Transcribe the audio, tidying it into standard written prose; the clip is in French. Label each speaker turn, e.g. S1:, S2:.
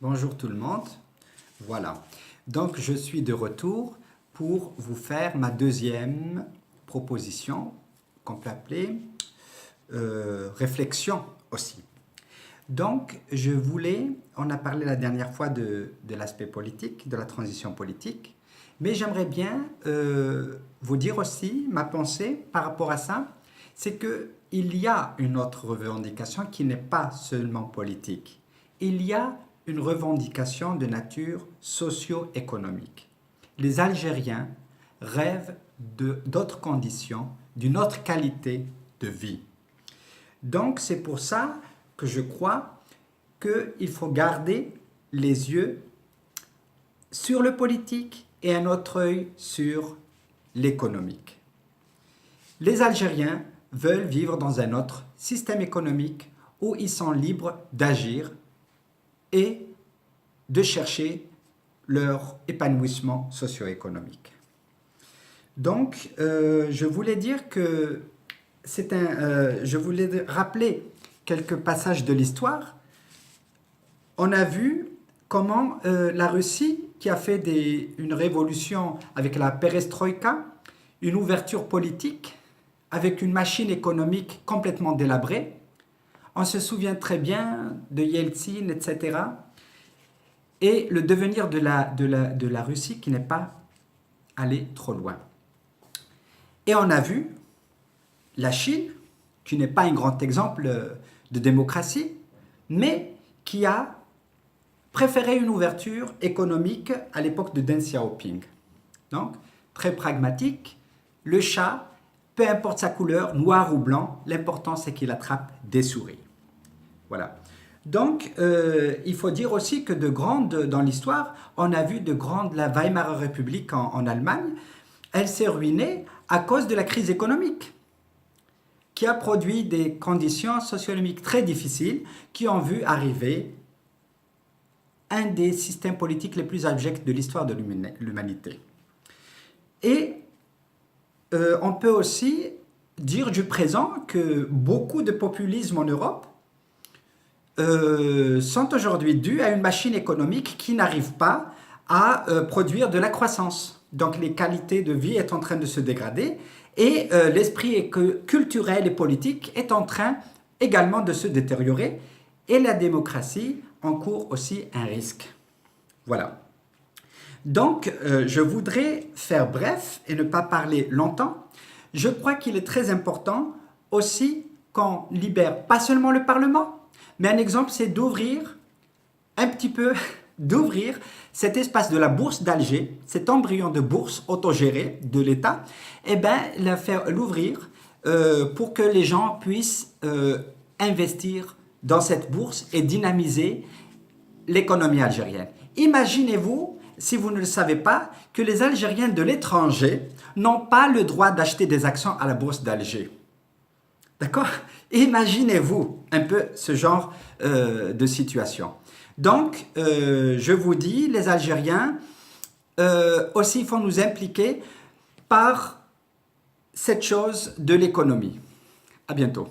S1: Bonjour tout le monde. Voilà. Donc je suis de retour pour vous faire ma deuxième proposition qu'on peut appeler réflexion aussi. Donc on a parlé la dernière fois de l'aspect politique, de la transition politique, mais j'aimerais bien vous dire aussi ma pensée par rapport à ça, c'est qu'il y a une autre revendication qui n'est pas seulement politique. Il y a une revendication de nature socio-économique. Les Algériens rêvent d'autres conditions, d'une autre qualité de vie. Donc c'est pour ça que je crois qu'il faut garder les yeux sur le politique et un autre œil sur l'économique. Les Algériens veulent vivre dans un autre système économique où ils sont libres d'agir et de chercher leur épanouissement socio-économique. Donc, je voulais rappeler quelques passages de l'histoire. On a vu comment la Russie, qui a fait une révolution avec la perestroïka, une ouverture politique, avec une machine économique complètement délabrée. On se souvient très bien de Yeltsin, etc. Et le devenir de la Russie qui n'est pas allé trop loin. Et on a vu la Chine, qui n'est pas un grand exemple de démocratie, mais qui a préféré une ouverture économique à l'époque de Deng Xiaoping. Donc, très pragmatique, le chat, peu importe sa couleur, noir ou blanc, l'important c'est qu'il attrape des souris. Voilà. Donc, il faut dire aussi que dans l'histoire, on a vu la Weimarer République en Allemagne, elle s'est ruinée à cause de la crise économique, qui a produit des conditions socio-économiques très difficiles, qui ont vu arriver un des systèmes politiques les plus abjects de l'histoire de l'humanité. Et on peut aussi dire du présent que beaucoup de populisme en Europe sont aujourd'hui dus à une machine économique qui n'arrive pas à produire de la croissance. Donc les qualités de vie sont en train de se dégrader et l'esprit culturel et politique est en train également de se détériorer et la démocratie encourt aussi un risque. Voilà. Donc, je voudrais faire bref et ne pas parler longtemps. Je crois qu'il est très important aussi qu'on libère pas seulement le Parlement, mais un exemple, c'est d'ouvrir un petit peu, d'ouvrir cet espace de la bourse d'Alger, cet embryon de bourse autogéré de l'État, et bien l'ouvrir pour que les gens puissent investir dans cette bourse et dynamiser l'économie algérienne. Imaginez-vous, si vous ne le savez pas, que les Algériens de l'étranger n'ont pas le droit d'acheter des actions à la bourse d'Alger. D'accord? Imaginez-vous un peu ce genre de situation. Donc, je vous dis, les Algériens, aussi, il faut nous impliquer par cette chose de l'économie. À bientôt.